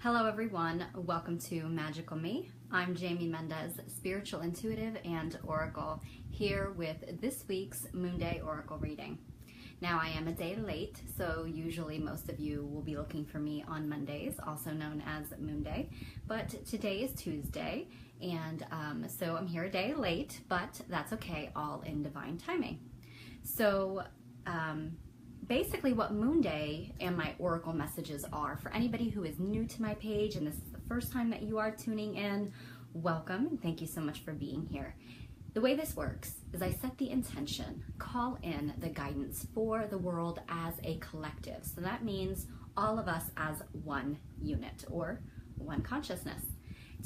Hello everyone, welcome to Magical Me. I'm Jamie Mendez, spiritual intuitive and oracle, here with this week's MoonDay oracle reading. Now I am a day late, so usually most of you will be looking for me on Mondays, also known as MoonDay, but today is Tuesday, and so I'm here a day late, but that's okay, all in divine timing. So basically what MoonDay and my oracle messages are, for anybody who is new to my page and this is the first time that you are tuning in, welcome and thank you so much for being here. The way this works is I set the intention, call in the guidance for the world as a collective. So that means all of us as one unit or one consciousness,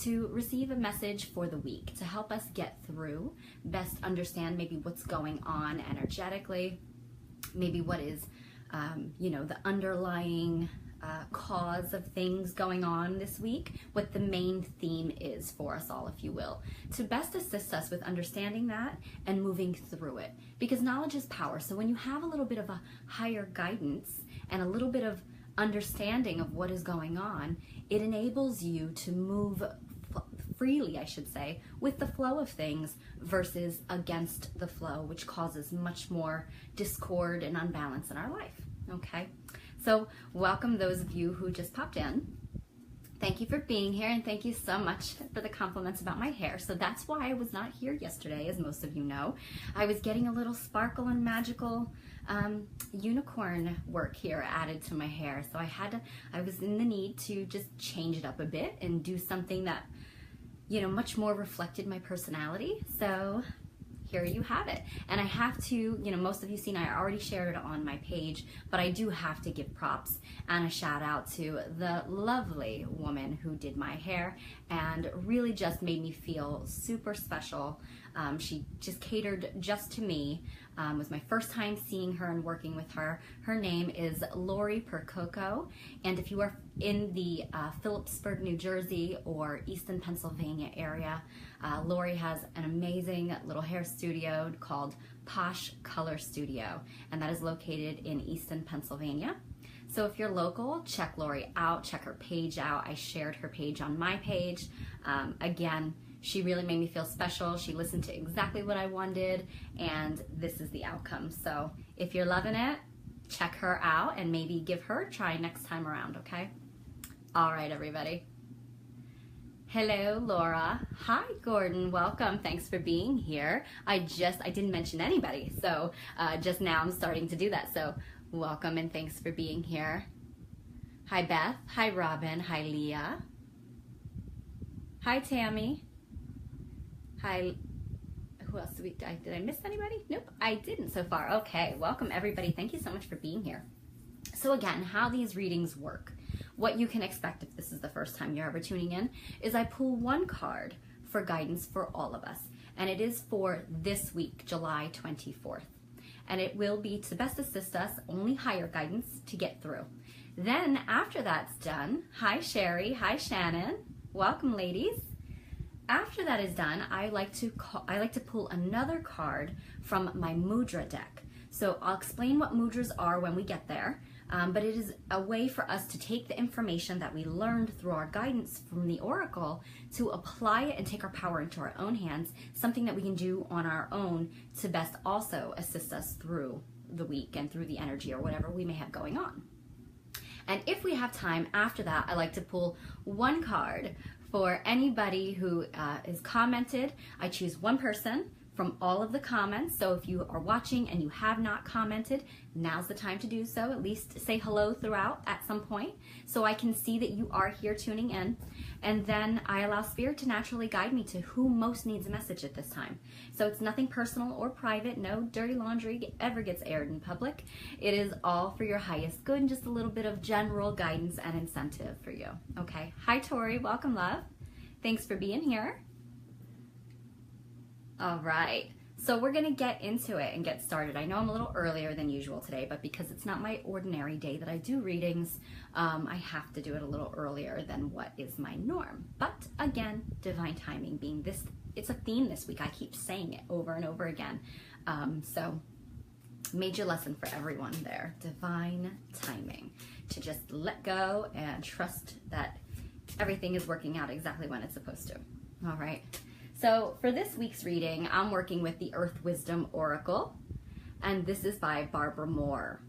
to receive a message for the week to help us get through, best understand maybe what's going on energetically, maybe what is, the underlying cause of things going on this week, what the main theme is for us all, if you will, to best assist us with understanding that and moving through it. Because knowledge is power. So when you have a little bit of a higher guidance and a little bit of understanding of what is going on, it enables you to move freely, I should say, with the flow of things versus against the flow, which causes much more discord and unbalance in our life. Okay, so welcome those of you who just popped in. Thank you for being here, and thank you so much for the compliments about my hair. So that's why I was not here yesterday, as most of you know. I was getting a little sparkle and magical unicorn work here added to my hair. So I was in the need to just change it up a bit and do something that, much more reflected my personality. So here you have it. And I have to, most of you seen, I already shared it on my page, but I do have to give props and a shout out to the lovely woman who did my hair and really just made me feel super special. She just catered just to me. It was my first time seeing her and working with her. Her name is Lori Percoco, and if you are in the Phillipsburg, New Jersey or Easton, Pennsylvania area, Lori has an amazing little hair studio called Posh Color Studio, and that is located in Easton, Pennsylvania. So if you're local, check Lori out, check her page out. I shared her page on my page. Again, she really made me feel special. She listened to exactly what I wanted, and this is the outcome. So if you're loving it, check her out and maybe give her a try next time around, okay? All right, everybody. Hello, Laura. Hi, Gordon. Welcome. Thanks for being here. I didn't mention anybody, so just now I'm starting to do that. So welcome and thanks for being here. Hi, Beth. Hi, Robin. Hi, Leah. Hi, Tammy. Hi, who else did I miss anybody? Nope, I didn't so far. Okay, welcome everybody. Thank you so much for being here. So again, how these readings work, what you can expect if this is the first time you're ever tuning in, is I pull one card for guidance for all of us. And it is for this week, July 24th. And it will be to best assist us, only higher guidance to get through. Then after that's done, hi Sherry, hi Shannon, welcome ladies. After that is done, I like to pull another card from my Mudra deck. So I'll explain what Mudras are when we get there, but it is a way for us to take the information that we learned through our guidance from the Oracle to apply it and take our power into our own hands, something that we can do on our own to best also assist us through the week and through the energy or whatever we may have going on. And if we have time after that, I like to pull one card for anybody who is commented. I choose one person from all of the comments. So if you are watching and you have not commented, now's the time to do so. At least say hello throughout at some point so I can see that you are here tuning in. And then I allow Spirit to naturally guide me to who most needs a message at this time. So it's nothing personal or private. No dirty laundry ever gets aired in public. It is all for your highest good and just a little bit of general guidance and incentive for you. Okay. Hi, Tori. Welcome, love. Thanks for being here. All right. So we're going to get into it and get started. I know I'm a little earlier than usual today, but because it's not my ordinary day that I do readings, I have to do it a little earlier than what is my norm. But again, divine timing being this, it's a theme this week. I keep saying it over and over again. So major lesson for everyone there, divine timing, to just let go and trust that everything is working out exactly when it's supposed to. All right. So for this week's reading, I'm working with the Earth Wisdom Oracle, and this is by Barbara Moore.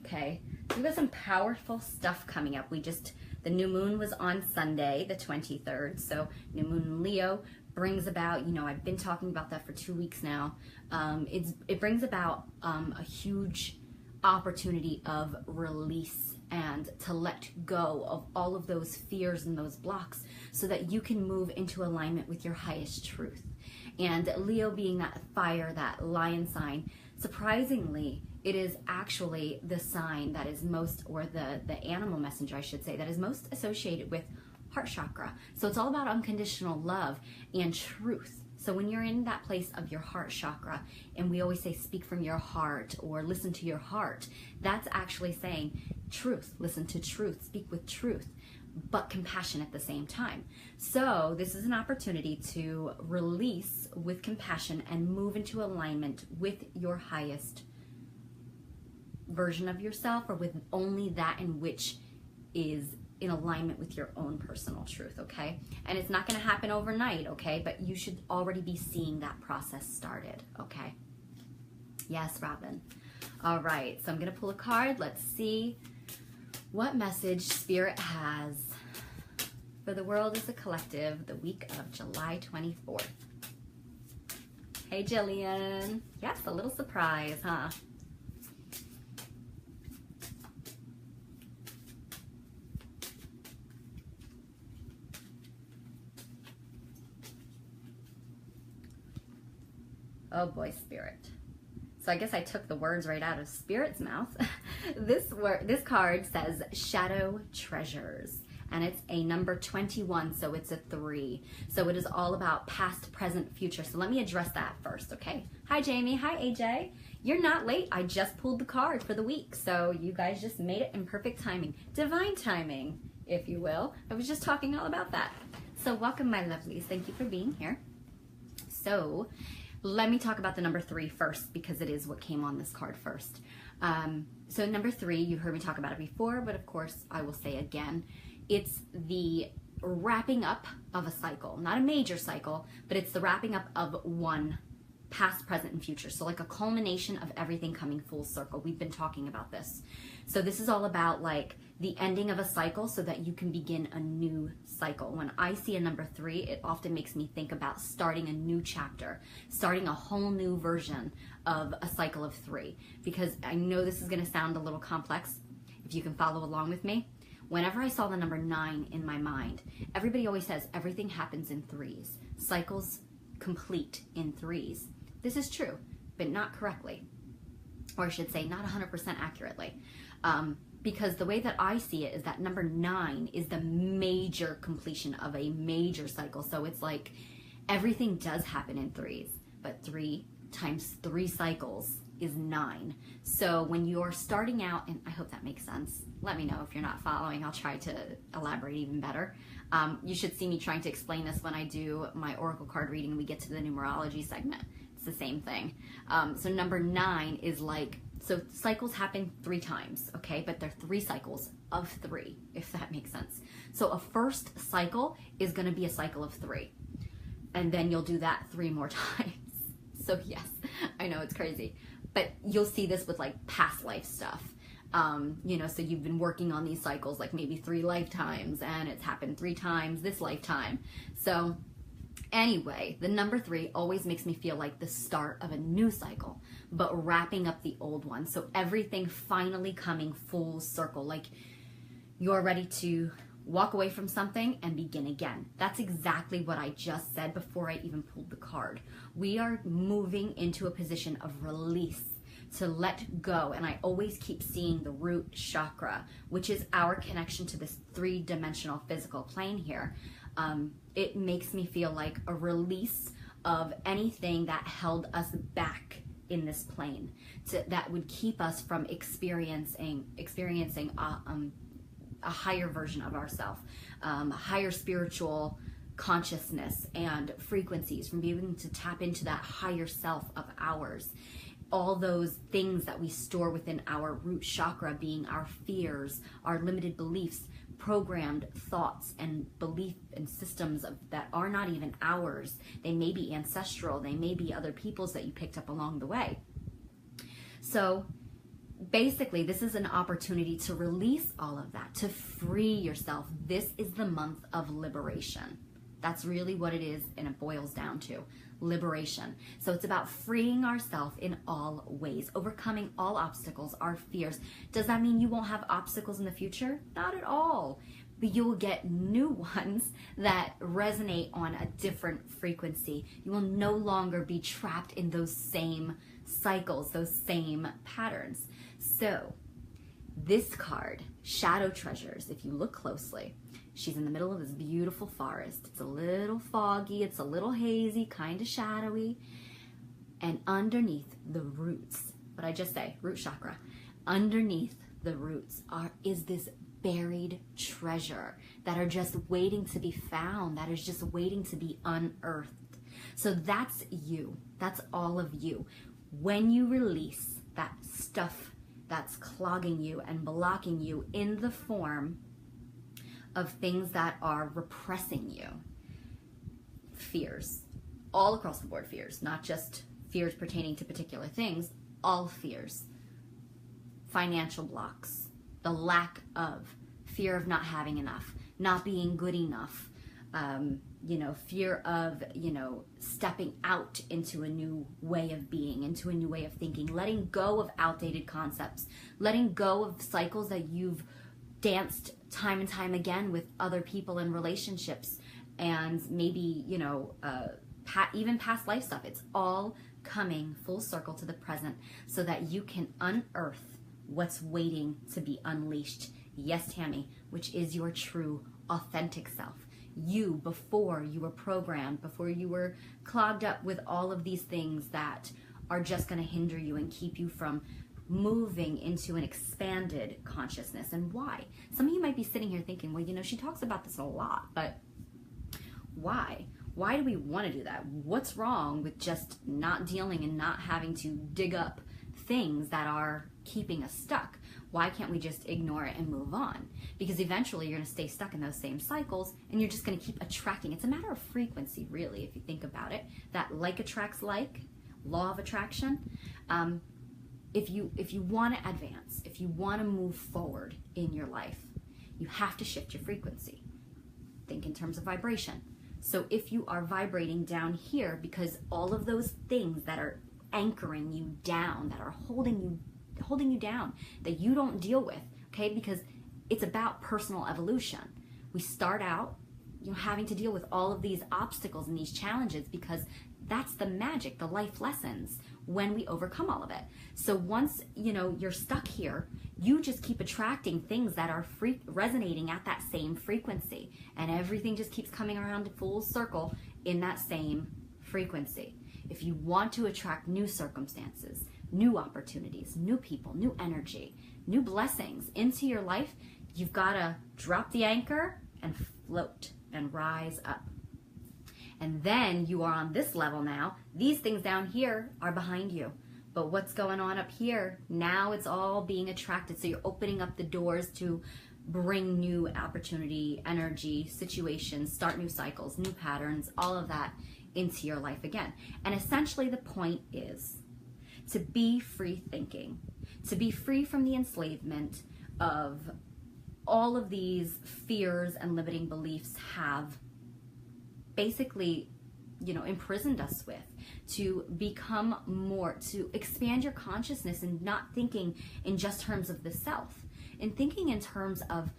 Okay. So we've got some powerful stuff coming up. The new moon was on Sunday, the 23rd. So new moon in Leo brings about, I've been talking about that for 2 weeks now. It brings about a huge opportunity of release and to let go of all of those fears and those blocks so that you can move into alignment with your highest truth. And Leo being that fire, that lion sign, surprisingly, it is actually the sign that is most, or the animal messenger, I should say, that is most associated with heart chakra. So it's all about unconditional love and truth. So when you're in that place of your heart chakra, and we always say speak from your heart or listen to your heart, that's actually saying truth, listen to truth, speak with truth, but compassion at the same time. So this is an opportunity to release with compassion and move into alignment with your highest version of yourself, or with only that in which is in alignment with your own personal truth, okay? And it's not going to happen overnight, okay? But you should already be seeing that process started, okay? Yes, Robin. All right, so I'm going to pull a card. Let's see what message Spirit has for the world as a collective the week of July 24th. Hey, Jillian. Yes, a little surprise, huh? Oh boy, Spirit. So I guess I took the words right out of Spirit's mouth. This card says Shadow Treasures, and it's a number 21, so it's a 3. So it is all about past, present, future. So let me address that first, okay? Hi, Jamie. Hi, AJ. You're not late. I just pulled the card for the week, so you guys just made it in perfect timing. Divine timing, if you will. I was just talking all about that. So welcome, my lovelies. Thank you for being here. So let me talk about the number 3 first, because it is what came on this card first. So number 3, you heard me talk about it before, but of course I will say again, it's the wrapping up of a cycle, not a major cycle, but it's the wrapping up of one past, present, and future. So like a culmination of everything coming full circle. We've been talking about this. So this is all about like the ending of a cycle so that you can begin a new cycle. When I see a number 3, it often makes me think about starting a new chapter, starting a whole new version of a cycle of 3. Because I know this is going to sound a little complex, if you can follow along with me. Whenever I saw the number 9 in my mind, everybody always says everything happens in 3s. Cycles complete in 3s. This is true, but not correctly. Or I should say not 100% accurately. Because the way that I see it is that number 9 is the major completion of a major cycle. So it's like everything does happen in 3s, but 3 times 3 cycles is 9. So when you're starting out, and I hope that makes sense, let me know if you're not following. I'll try to elaborate even better. You should see me trying to explain this when I do my oracle card reading and we get to the numerology segment. It's the same thing. So number 9 is like, so cycles happen 3 times, okay? But they're 3 cycles of 3, if that makes sense. So a first cycle is going to be a cycle of 3. And then you'll do that 3 more times. So yes, I know it's crazy. But you'll see this with like past life stuff. So you've been working on these cycles like maybe 3 lifetimes, and it's happened 3 times this lifetime. So anyway, the number 3 always makes me feel like the start of a new cycle, but wrapping up the old one. So everything finally coming full circle, like you're ready to walk away from something and begin again. That's exactly what I just said before I even pulled the card. We are moving into a position of release, to let go. And I always keep seeing the root chakra, which is our connection to this 3-dimensional physical plane here. It makes me feel like a release of anything that held us back in this plane, that would keep us from experiencing a higher version of ourselves, higher spiritual consciousness and frequencies, from being able to tap into that higher self of ours. all those things that we store within our root chakra, being our fears, our limited beliefs, programmed thoughts and belief and systems that are not even ours. They may be ancestral, they may be other people's that you picked up along the way. So basically, this is an opportunity to release all of that, to free yourself. This is the month of liberation. That's really what it is, and it boils down to liberation. So it's about freeing ourselves in all ways, overcoming all obstacles, our fears. Does that mean you won't have obstacles in the future? Not at all. But you will get new ones that resonate on a different frequency. You will no longer be trapped in those same cycles, those same patterns. So this card, Shadow Treasures, if you look closely, she's in the middle of this beautiful forest. It's a little foggy, it's a little hazy, kind of shadowy. And underneath the roots, what I just say, root chakra, underneath the roots is this buried treasure that are just waiting to be found, that is just waiting to be unearthed. So that's you. That's all of you. When you release that stuff that's clogging you and blocking you in the form of things that are repressing you, fears, all across the board fears, not just fears pertaining to particular things, all fears, financial blocks, the lack of, fear of not having enough, not being good enough, fear of, stepping out into a new way of being, into a new way of thinking, letting go of outdated concepts, letting go of cycles that you've danced time and time again with other people in relationships, and maybe, even past life stuff. It's all coming full circle to the present so that you can unearth what's waiting to be unleashed. Yes, Tammy, which is your true, authentic self. You, before you were programmed, before you were clogged up with all of these things that are just going to hinder you and keep you from moving into an expanded consciousness. And why? Some of you might be sitting here thinking, well, she talks about this a lot, but why? Why do we want to do that? What's wrong with just not dealing and not having to dig up things that are keeping us stuck? Why can't we just ignore it and move on? Because eventually you're going to stay stuck in those same cycles, and you're just going to keep attracting. It's a matter of frequency, really, if you think about it. That like attracts like, law of attraction. If you want to advance, if you want to move forward in your life, you have to shift your frequency. Think in terms of vibration. So if you are vibrating down here, because all of those things that are anchoring you down, that are holding you down, that you don't deal with, okay? Because it's about personal evolution. We start out, having to deal with all of these obstacles and these challenges, because that's the magic, the life lessons, when we overcome all of it. So once, you're stuck here, you just keep attracting things that are resonating at that same frequency, and everything just keeps coming around full circle in that same frequency. If you want to attract new circumstances, new opportunities, new people, new energy, new blessings into your life, you've got to drop the anchor and float and rise up. And then you are on this level now. These things down here are behind you. But what's going on up here? Now it's all being attracted. So you're opening up the doors to bring new opportunity, energy, situations, start new cycles, new patterns, all of that into your life again. And essentially the point is to be free thinking, to be free from the enslavement of all of these fears and limiting beliefs have basically, imprisoned us with, to become more, to expand your consciousness and not thinking in just terms of the self, and thinking in terms of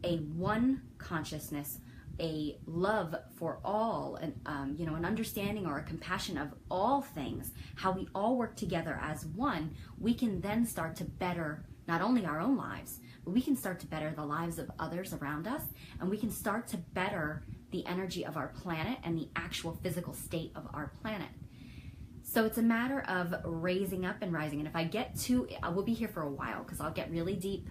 a one consciousness, a love for all, and an understanding or a compassion of all things, how we all work together as one. We can then start to better not only our own lives, but we can start to better the lives of others around us, and we can start to better the energy of our planet and the actual physical state of our planet. So it's a matter of raising up and rising. And if I get to, I will be here for a while because I'll get really deep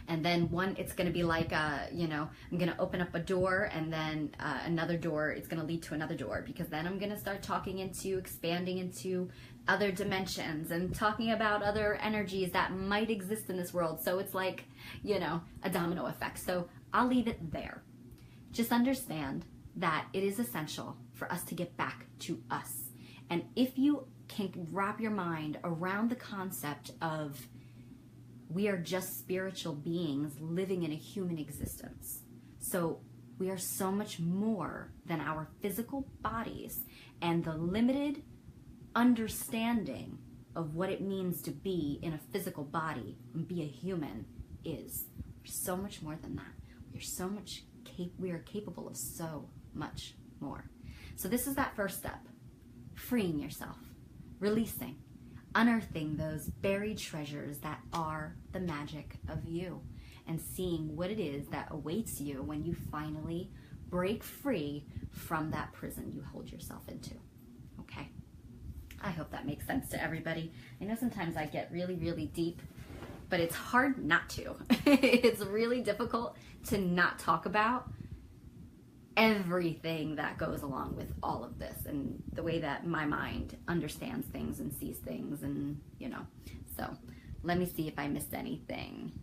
And then one, it's going to be like, you know, I'm going to open up a door, and then another door, it's going to lead to another door, because then I'm going to start talking into, expanding into other dimensions and talking about other energies that might exist in this world. So it's like, you know, a domino effect. So I'll leave it there. Just understand that it is essential for us to get back to us. And if you can wrap your mind around the concept of we are just spiritual beings living in a human existence. So we are so much more than our physical bodies, and the limited understanding of what it means to be in a physical body and be a human is. We're so much more than that. We are capable of so much more. So this is that first step. Freeing yourself, releasing, unearthing those buried treasures that are the magic of you, and seeing what it is that awaits you when you finally break free from that prison you hold yourself into. Okay? I hope that makes sense to everybody. I know sometimes I get really, really deep, but it's hard not to. It's really difficult to not talk about everything that goes along with all of this, and the way that my mind understands things and sees things, and you know. So let me see if I missed anything.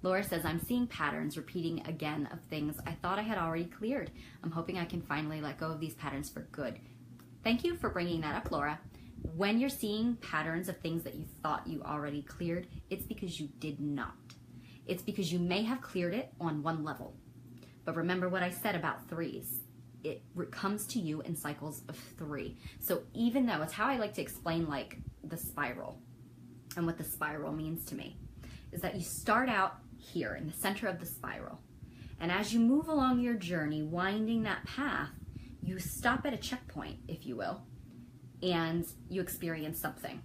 Laura says, I'm seeing patterns repeating again of things I thought I had already cleared. I'm hoping I can finally let go of these patterns for good. Thank you for bringing that up, Laura. When you're seeing patterns of things that you thought you already cleared, it's because you did not. It's because you may have cleared it on one level. But remember what I said about threes. It comes to you in cycles of 3. So even though, it's how I like to explain like the spiral, and what the spiral means to me, is that you start out here in the center of the spiral. And as you move along your journey, winding that path, you stop at a checkpoint, if you will, and you experience something.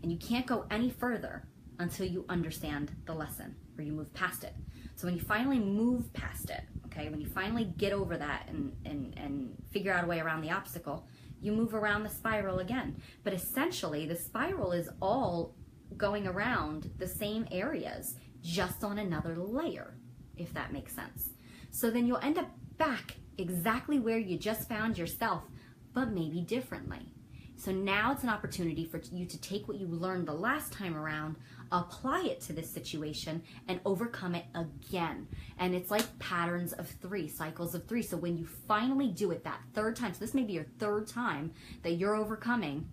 And you can't go any further until you understand the lesson, or you move past it. So when you finally move past it, okay, when you finally get over that and figure out a way around the obstacle, you move around the spiral again. But essentially, the spiral is all going around the same areas, just on another layer, if that makes sense. So then you'll end up back exactly where you just found yourself, but maybe differently. So now it's an opportunity for you to take what you learned the last time around, apply it to this situation, and overcome it again. And it's like patterns of 3, cycles of 3. So when you finally do it that third time, so this may be your third time that you're overcoming,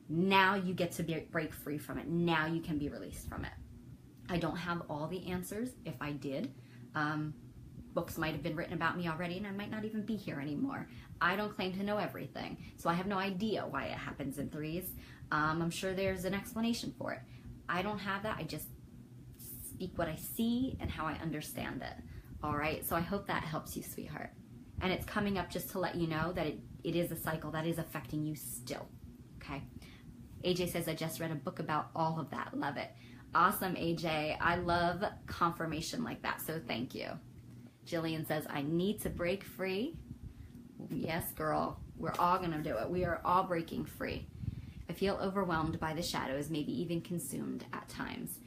now you get to break free from it. Now you can be released from it. I don't have all the answers. If I did, books might have been written about me already, and I might not even be here anymore. I don't claim to know everything, so I have no idea why it happens in 3s. I'm sure there's an explanation for it. I don't have that. I just speak what I see and how I understand it. All right, so I hope that helps you, sweetheart. And it's coming up just to let you know that it is a cycle that is affecting you still, okay? AJ says, I just read a book about all of that. Love it. Awesome, AJ. I love confirmation like that, so thank you. Jillian says, I need to break free. Yes, girl. We're all going to do it. We are all breaking free. I feel overwhelmed by the shadows, maybe even consumed at times.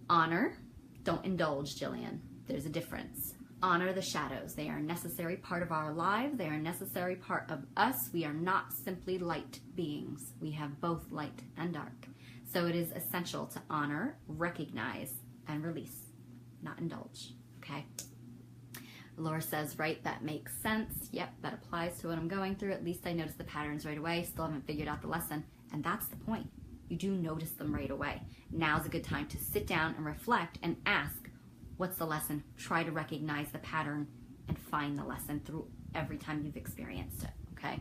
Honor. Don't indulge, Jillian. There's a difference. Honor the shadows. They are a necessary part of our lives. They are a necessary part of us. We are not simply light beings. We have both light and dark. So it is essential to honor, recognize, and release, not indulge. Okay? Laura says, right, that makes sense. Yep, that applies to what I'm going through. At least I noticed the patterns right away. Still haven't figured out the lesson. And that's the point. You do notice them right away. Now's a good time to sit down and reflect and ask, what's the lesson? Try to recognize the pattern and find the lesson through every time you've experienced it, okay?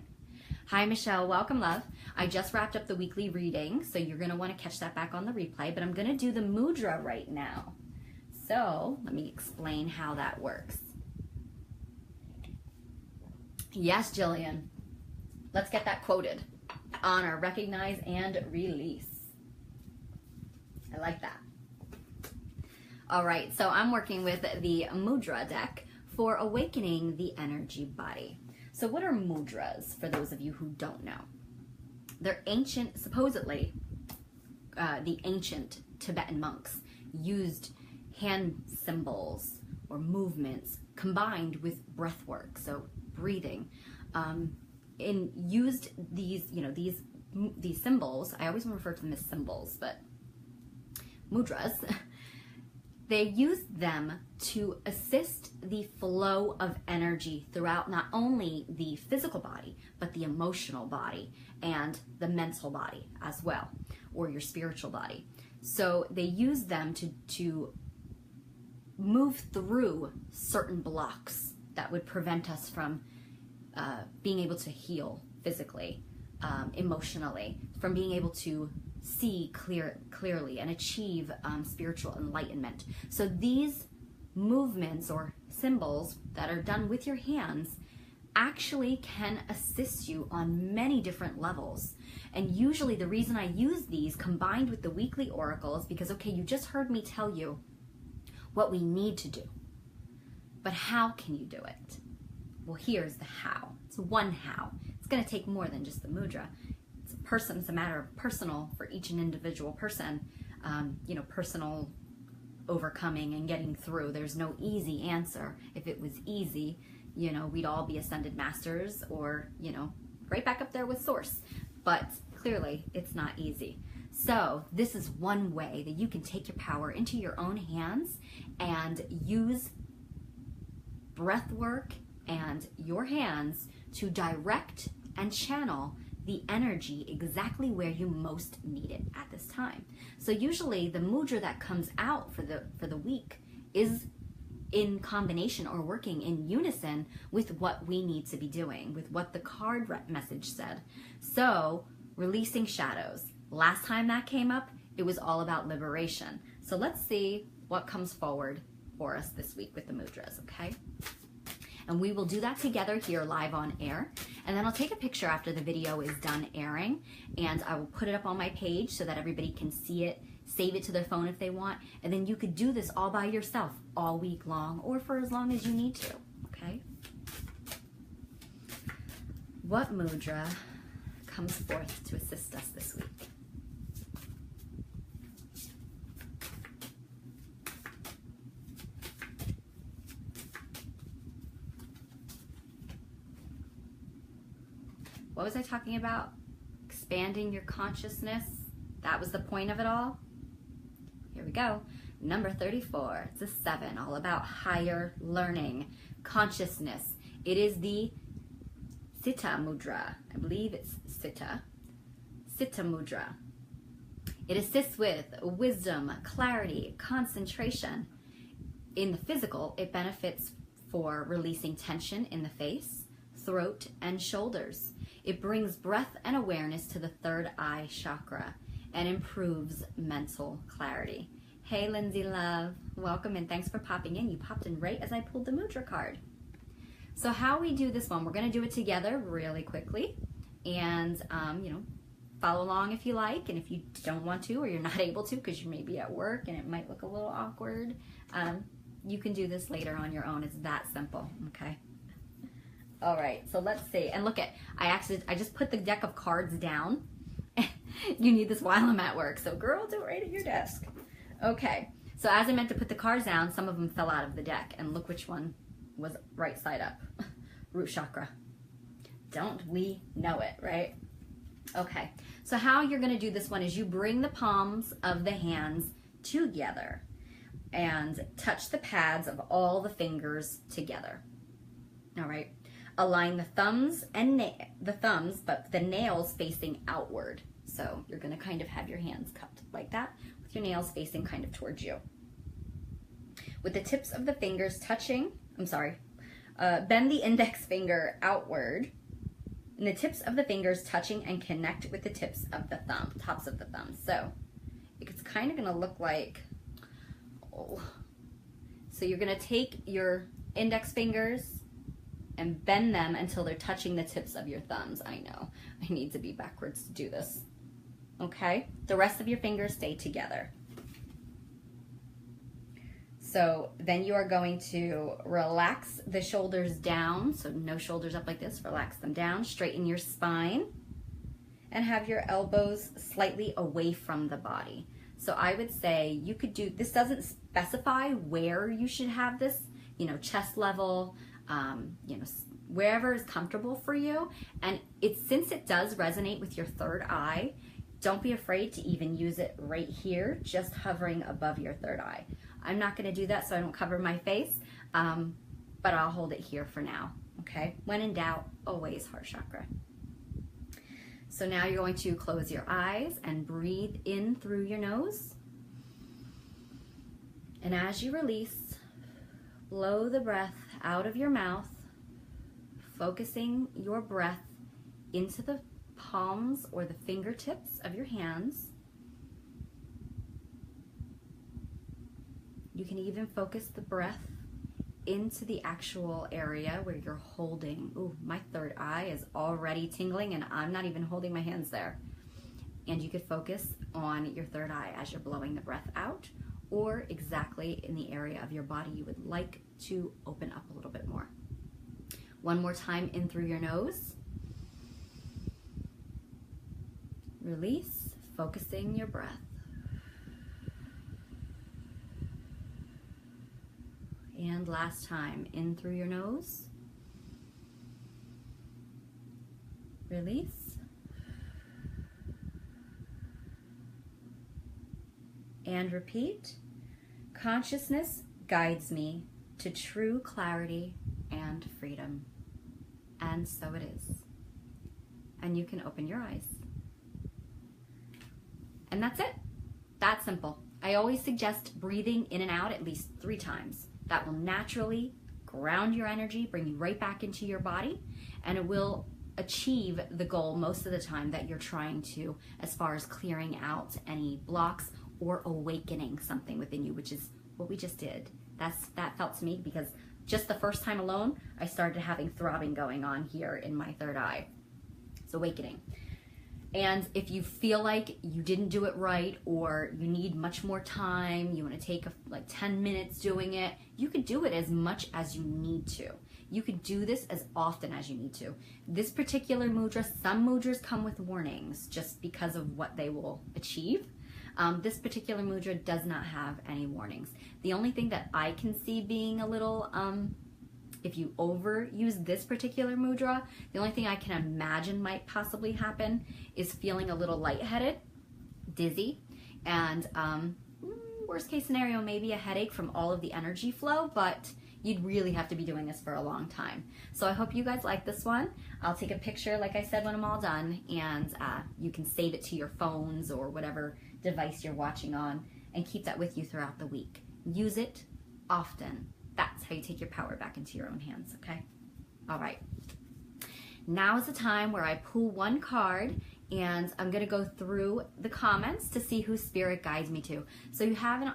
Hi, Michelle. Welcome, love. I just wrapped up the weekly reading, so you're going to want to catch that back on the replay, but I'm going to do the mudra right now. So let me explain how that works. Yes, Jillian. Let's get that quoted. Honor, recognize, and release. I like that. All right, so I'm working with the Mudra deck for awakening the energy body. So what are mudras, for those of you who don't know? They're ancient, supposedly, the ancient Tibetan monks used hand symbols or movements combined with breath work, so breathing, and used these, these symbols. I always refer to them as symbols, but mudras. They used them to assist the flow of energy throughout not only the physical body, but the emotional body and the mental body as well, or your spiritual body. So they use them to move through certain blocks that would prevent us from being able to heal physically, emotionally, from being able to see clearly and achieve spiritual enlightenment. So these movements or symbols that are done with your hands actually can assist you on many different levels. And usually the reason I use these combined with the weekly oracle is because, okay, you just heard me tell you what we need to do, but how can you do it? Well, here's the how. It's one how. It's going to take more than just the mudra. It's a matter of personal for each and individual person, personal overcoming and getting through. There's no easy answer. If it was easy, we'd all be ascended masters or, right back up there with source. But clearly it's not easy. So this is one way that you can take your power into your own hands and use breath work and your hands to direct and channel the energy exactly where you most need it at this time. So usually the mudra that comes out for the week is in combination or working in unison with what we need to be doing, with what the card message said. So releasing shadows. Last time that came up, it was all about liberation. So let's see what comes forward for us this week with the mudras, okay? And we will do that together here live on air. And then I'll take a picture after the video is done airing, and I will put it up on my page so that everybody can see it, save it to their phone if they want, and then you could do this all by yourself all week long or for as long as you need to, okay? What mudra comes forth to assist us this week? What was I talking about? Expanding your consciousness. That was the point of it all. Here we go. Number 34. It's a 7, all about higher learning, consciousness. It is the Siddha Mudra. I believe it's Siddha. Siddha Mudra. It assists with wisdom, clarity, concentration. In the physical, it benefits for releasing tension in the face, throat, and shoulders. It brings breath and awareness to the third eye chakra and improves mental clarity. Hey, Lindsay Love, welcome and thanks for popping in. You popped in right as I pulled the mudra card. So how we do this one, we're going to do it together really quickly, and follow along if you like, and if you don't want to or you're not able to because you may be at work and it might look a little awkward, you can do this later on your own. It's that simple, okay? All right, so let's see. And look I just put the deck of cards down. You need this while I'm at work. So girl, do it right at your desk. Okay, so as I meant to put the cards down, some of them fell out of the deck. And look which one was right side up. Root chakra. Don't we know it, right? Okay, so how you're gonna do this one is you bring the palms of the hands together and touch the pads of all the fingers together. All right. Align the thumbs and but the nails facing outward. So you're going to kind of have your hands cupped like that with your nails facing kind of towards you. With the tips of the fingers touching, bend the index finger outward and the tips of the fingers touching and connect with the tips of the tops of the thumbs. So it's kind of going to look like, so you're going to take your index fingers and bend them until they're touching the tips of your thumbs. I know, I need to be backwards to do this. Okay, the rest of your fingers stay together. So then you are going to relax the shoulders down, so no shoulders up like this, relax them down, straighten your spine, and have your elbows slightly away from the body. So I would say you could do, this doesn't specify where you should have this, you know, chest level, you know, wherever is comfortable for you. And since it does resonate with your third eye, don't be afraid to even use it right here, just hovering above your third eye. I'm not going to do that so I don't cover my face, but I'll hold it here for now, okay? When in doubt, always heart chakra. So now you're going to close your eyes and breathe in through your nose. And as you release, blow the breath out of your mouth, focusing your breath into the palms or the fingertips of your hands. You can even focus the breath into the actual area where you're holding. Ooh, my third eye is already tingling and I'm not even holding my hands there. And you could focus on your third eye as you're blowing the breath out, or exactly in the area of your body you would like to open up a little bit more. One more time, in through your nose. Release, focusing your breath. And last time, in through your nose. Release. And repeat. Consciousness guides me to true clarity and freedom. And so it is. And you can open your eyes. And that's it. That's simple. I always suggest breathing in and out at least 3 times. That will naturally ground your energy, bring you right back into your body, and it will achieve the goal most of the time that you're trying to, as far as clearing out any blocks or awakening something within you, which is what we just did. That felt to me because just the first time alone, I started having throbbing going on here in my third eye. It's awakening. And if you feel like you didn't do it right, or you need much more time, you want to take like 10 minutes doing it, you could do it as much as you need to. You could do this as often as you need to. This particular mudra, some mudras come with warnings just because of what they will achieve. This particular mudra does not have any warnings. The only thing that I can see being a little, if you overuse this particular mudra, the only thing I can imagine might possibly happen is feeling a little lightheaded, dizzy, and worst case scenario, maybe a headache from all of the energy flow, but you'd really have to be doing this for a long time. So I hope you guys like this one. I'll take a picture, like I said, when I'm all done, and you can save it to your phones or whatever device you're watching on and keep that with you throughout the week. Use it often. That's how you take your power back into your own hands, okay? All right. Now is the time where I pull one card, and I'm going to go through the comments to see who Spirit guides me to. So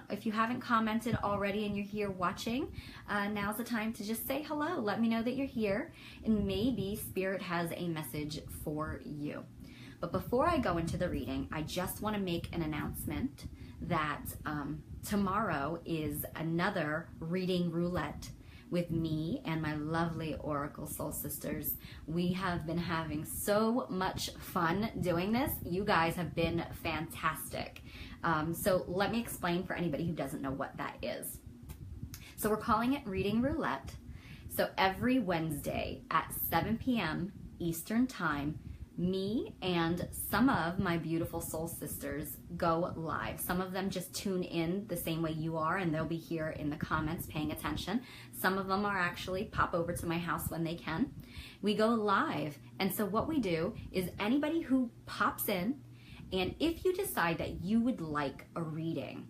if you haven't commented already and you're here watching, now's the time to just say hello. Let me know that you're here, and maybe Spirit has a message for you. But before I go into the reading, I just want to make an announcement that tomorrow is another reading roulette with me and my lovely Oracle Soul Sisters. We have been having so much fun doing this. You guys have been fantastic. So let me explain for anybody who doesn't know what that is. So we're calling it Reading Roulette. So every Wednesday at 7 p.m. Eastern Time, me and some of my beautiful soul sisters go live. Some of them just tune in the same way you are, and they'll be here in the comments paying attention. Some of them are actually pop over to my house when they can. We go live, and so what we do is anybody who pops in, and if you decide that you would like a reading,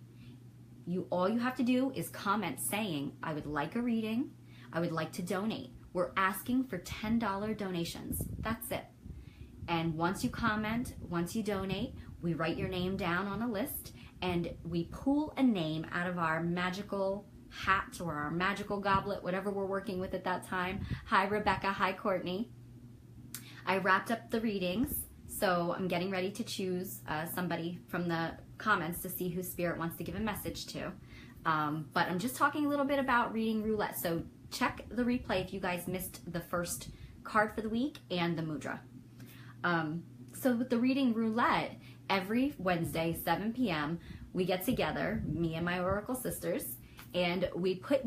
all you have to do is comment saying, I would like a reading, I would like to donate. We're asking for $10 donations. That's it. And once you comment, once you donate, we write your name down on a list, and we pull a name out of our magical hat or our magical goblet, whatever we're working with at that time. Hi, Rebecca. Hi, Courtney. I wrapped up the readings, so I'm getting ready to choose somebody from the comments to see who Spirit wants to give a message to. But I'm just talking a little bit about Reading Roulette, so check the replay if you guys missed the first card for the week and the mudra. So with the Reading Roulette, every Wednesday, 7 p.m., we get together, me and my Oracle sisters, and we put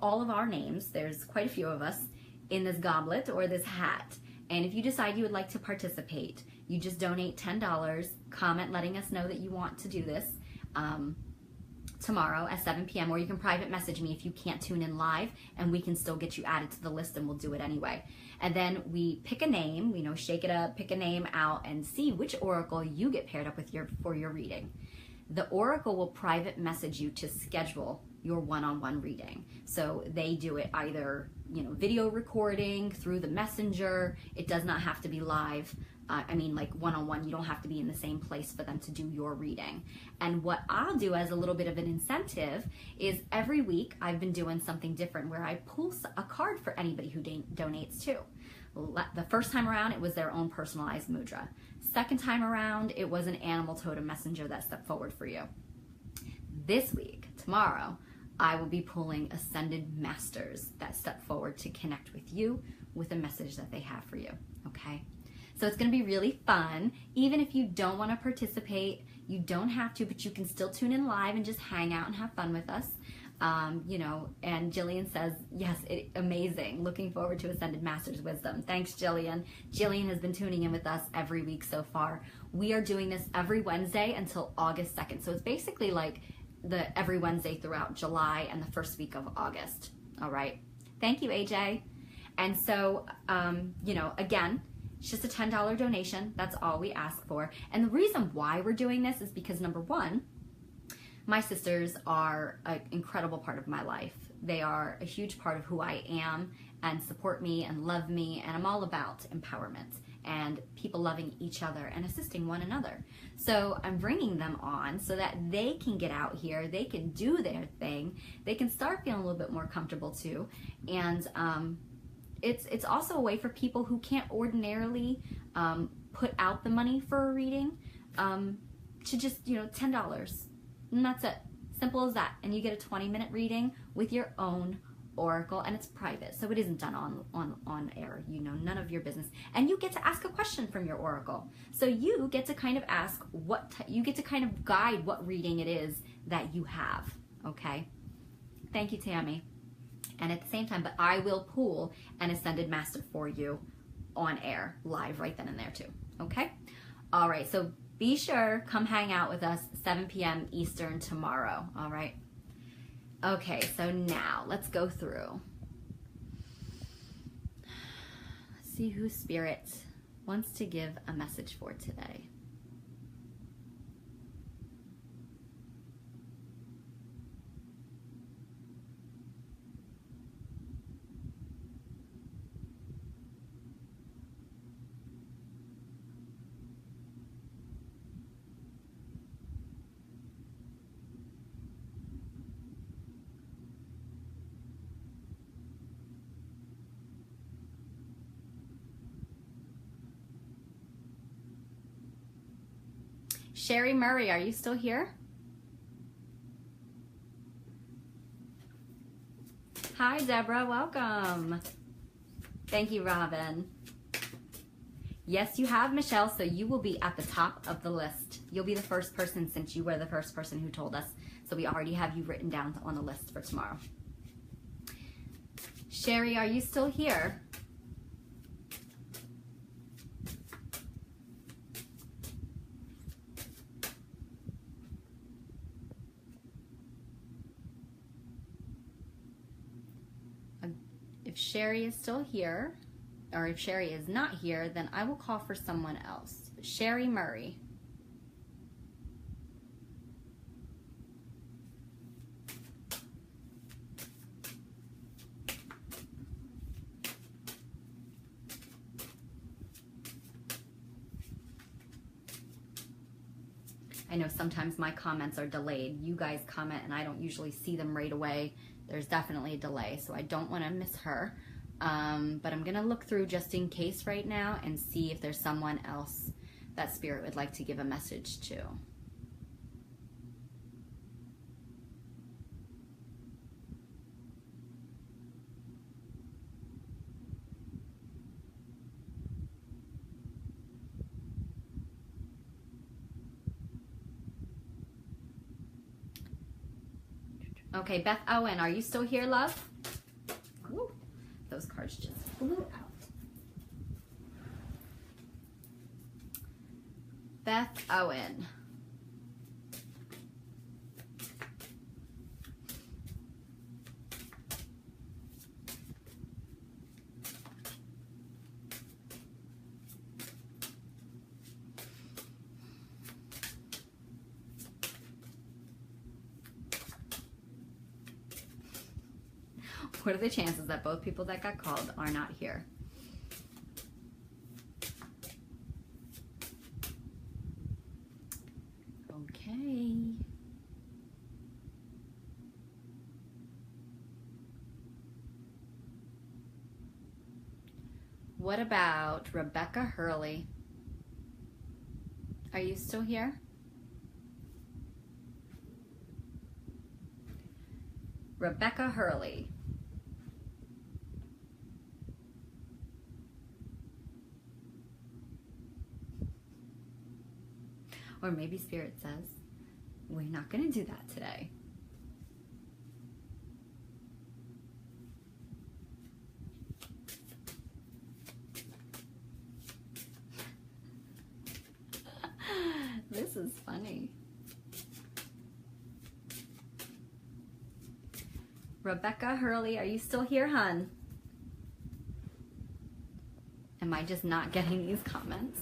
all of our names, there's quite a few of us, in this goblet or this hat. And if you decide you would like to participate, you just donate $10, comment letting us know that you want to do this tomorrow at 7 p.m. Or you can private message me if you can't tune in live, and we can still get you added to the list, and we'll do it anyway. And then we pick a name, shake it up, pick a name out, and see which oracle you get paired up with for your reading. The oracle will private message you to schedule your one-on-one reading. So they do it either, video recording through the messenger. It does not have to be live. Like one-on-one, you don't have to be in the same place for them to do your reading. And what I'll do as a little bit of an incentive is every week I've been doing something different where I pull a card for anybody who donates too. The first time around, it was their own personalized mudra. Second time around, it was an animal totem messenger that stepped forward for you. This week, tomorrow, I will be pulling ascended masters that step forward to connect with you with a message that they have for you, okay? So it's going to be really fun. Even if you don't want to participate, you don't have to, but you can still tune in live and just hang out and have fun with us. And Jillian says, yes, amazing. Looking forward to Ascended Masters Wisdom. Thanks, Jillian. Jillian has been tuning in with us every week so far. We are doing this every Wednesday until August 2nd. So it's basically like every Wednesday throughout July and the first week of August. All right. Thank you, AJ. And so, again, it's just a $10 donation. That's all we ask for. And the reason why we're doing this is because, number one, my sisters are an incredible part of my life. They are a huge part of who I am and support me and love me. And I'm all about empowerment and people loving each other and assisting one another. So I'm bringing them on so that they can get out here, they can do their thing, they can start feeling a little bit more comfortable too. And it's also a way for people who can't ordinarily put out the money for a reading to just, $10. And that's it. Simple as that. And you get a 20-minute reading with your own oracle, and it's private, so it isn't done on air. None of your business. And you get to ask a question from your oracle. So you get to kind of ask you get to kind of guide what reading it is that you have. Okay? Thank you, Tammy. And at the same time, but I will pull an Ascended Master for you on air, live right then and there too. Okay? All right, so be sure, come hang out with us 7 p.m. Eastern tomorrow. All right? Okay, so now let's go through. Let's see who Spirit wants to give a message for today. Sherry Murray, are you still here? Hi, Deborah, welcome. Thank you, Robin. Yes, you have, Michelle, so you will be at the top of the list. You'll be the first person since you were the first person who told us. So we already have you written down on the list for tomorrow. Sherry, are you still here? If Sherry is still here, or if Sherry is not here, then I will call for someone else. Sherry Murray. I know sometimes my comments are delayed. You guys comment and I don't usually see them right away. There's definitely a delay, so I don't want to miss her. But I'm going to look through just in case right now and see if there's someone else that Spirit would like to give a message to. Okay, Beth Owen, are you still here, love? Ooh, those cards just flew out. Beth Owen. What are the chances that both people that got called are not here? Okay. What about Rebecca Hurley? Are you still here? Rebecca Hurley. Or maybe Spirit says, we're not going to do that today. This is funny. Rebecca Hurley, are you still here, hun? Am I just not getting these comments?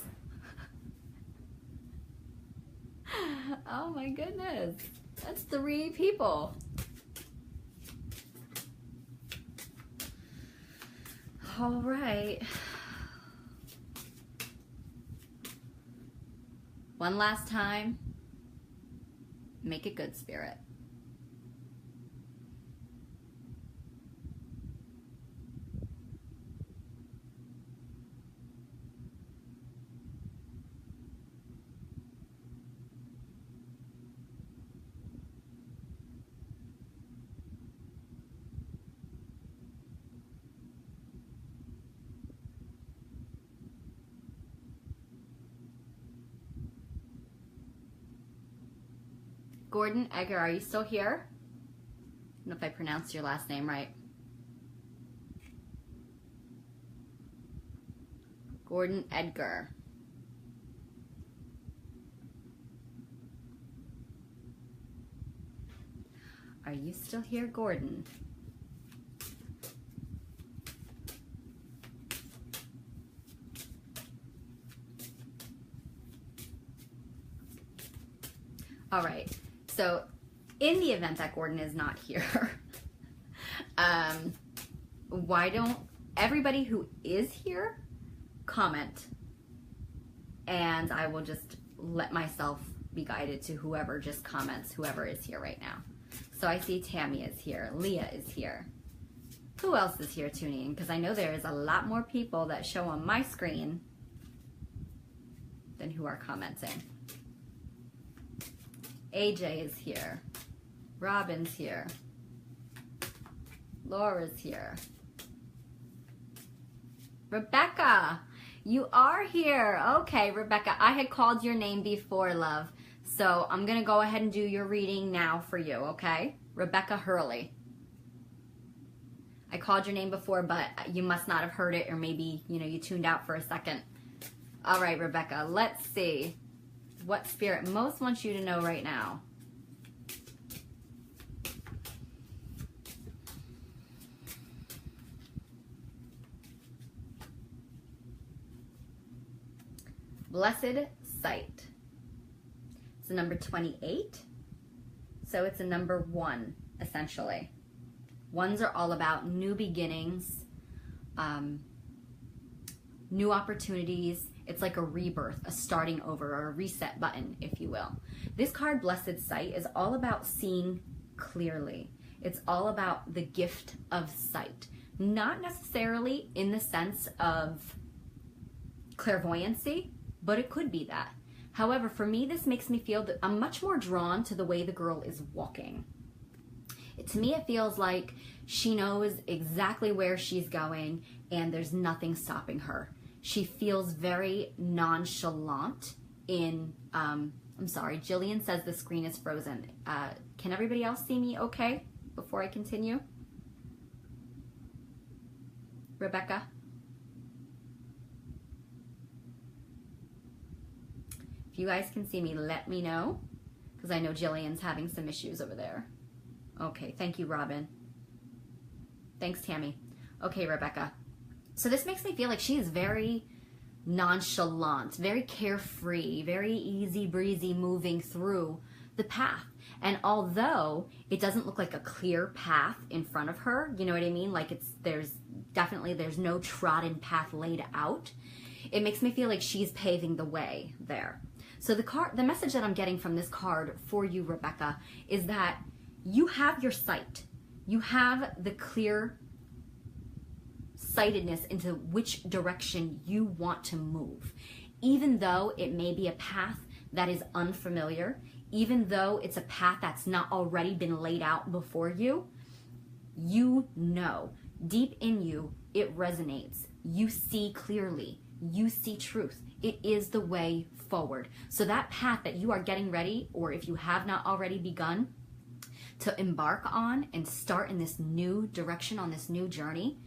Oh my goodness. That's 3 people. All right. One last time. Make it good, Spirit. Gordon Egger, are you still here? I don't know if I pronounced your last name right. Gordon Edgar. Are you still here, Gordon? All right. So in the event that Gordon is not here, why don't everybody who is here comment, and I will just let myself be guided to whoever just comments, whoever is here right now. So I see Tammy is here, Leah is here. Who else is here tuning in? Because I know there is a lot more people that show on my screen than who are commenting. AJ is here. Robin's here. Laura's here. Rebecca, you are here. Okay, Rebecca, I had called your name before, love. So I'm going to go ahead and do your reading now for you, okay? Rebecca Hurley. I called your name before, but you must not have heard it, or maybe, you tuned out for a second. All right, Rebecca, let's see what Spirit most wants you to know right now. Blessed Sight. It's a number 28. So it's a number 1, essentially. Ones are all about new beginnings, new opportunities. It's like a rebirth, a starting over, or a reset button, if you will. This card, Blessed Sight, is all about seeing clearly. It's all about the gift of sight. Not necessarily in the sense of clairvoyancy, but it could be that. However, for me, this makes me feel that I'm much more drawn to the way the girl is walking. To me, it feels like she knows exactly where she's going and there's nothing stopping her. She feels very nonchalant in, I'm sorry, Jillian says the screen is frozen. Can everybody else see me okay? before I continue? Rebecca? If you guys can see me, let me know, because I know Jillian's having some issues over there. Okay, thank you, Robin. Thanks, Tammy. Okay, Rebecca. So this makes me feel like she is very nonchalant, very carefree, very easy breezy moving through the path. And although it doesn't look like a clear path in front of her, you know what I mean? Like there's no trodden path laid out. It makes me feel like she's paving the way there. So the message that I'm getting from this card for you, Rebecca, is that you have your sight. You have the clear sightedness into which direction you want to move. Even though it may be a path that is unfamiliar, even though it's a path that's not already been laid out before you, you know, deep in you, it resonates. You see clearly. You see truth. It is the way forward. So that path that you are getting ready, or if you have not already begun to embark on and start in this new direction, on this new journey,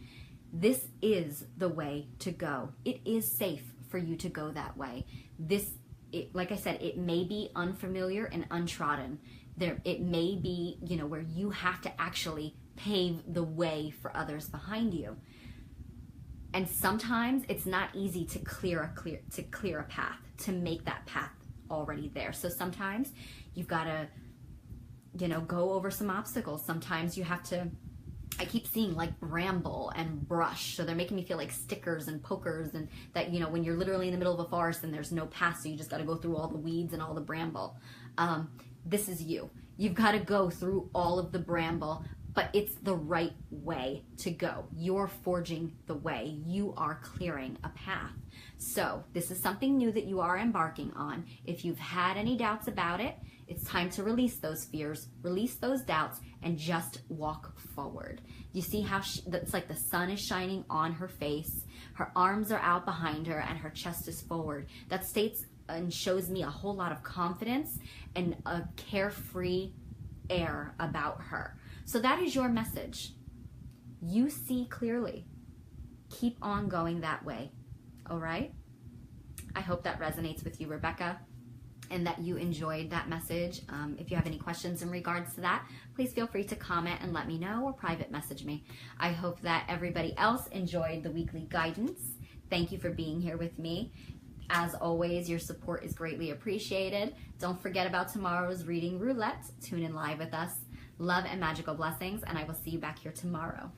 this is the way to go. It is safe for you to go that way. Like I said, it may be unfamiliar and untrodden. It may be, where you have to actually pave the way for others behind you. And sometimes it's not easy to clear a path, to make that path already there. So sometimes you've got to, go over some obstacles. Sometimes you have to, I keep seeing like bramble and brush. So they're making me feel like stickers and pokers, and that, when you're literally in the middle of a forest and there's no path, so you just got to go through all the weeds and all the bramble. This is you. You've got to go through all of the bramble, but it's the right way to go. You're forging the way. You are clearing a path. So this is something new that you are embarking on. If you've had any doubts about it, it's time to release those fears, release those doubts, and just walk forward. You see how it's like the sun is shining on her face, her arms are out behind her, and her chest is forward. That states and shows me a whole lot of confidence and a carefree air about her. So that is your message. You see clearly. Keep on going that way. All right? I hope that resonates with you, Rebecca, and that you enjoyed that message. If you have any questions in regards to that, please feel free to comment and let me know, or private message me. I hope that everybody else enjoyed the weekly guidance. Thank you for being here with me. As always, your support is greatly appreciated. Don't forget about tomorrow's reading roulette. Tune in live with us. Love and magical blessings, and I will see you back here tomorrow.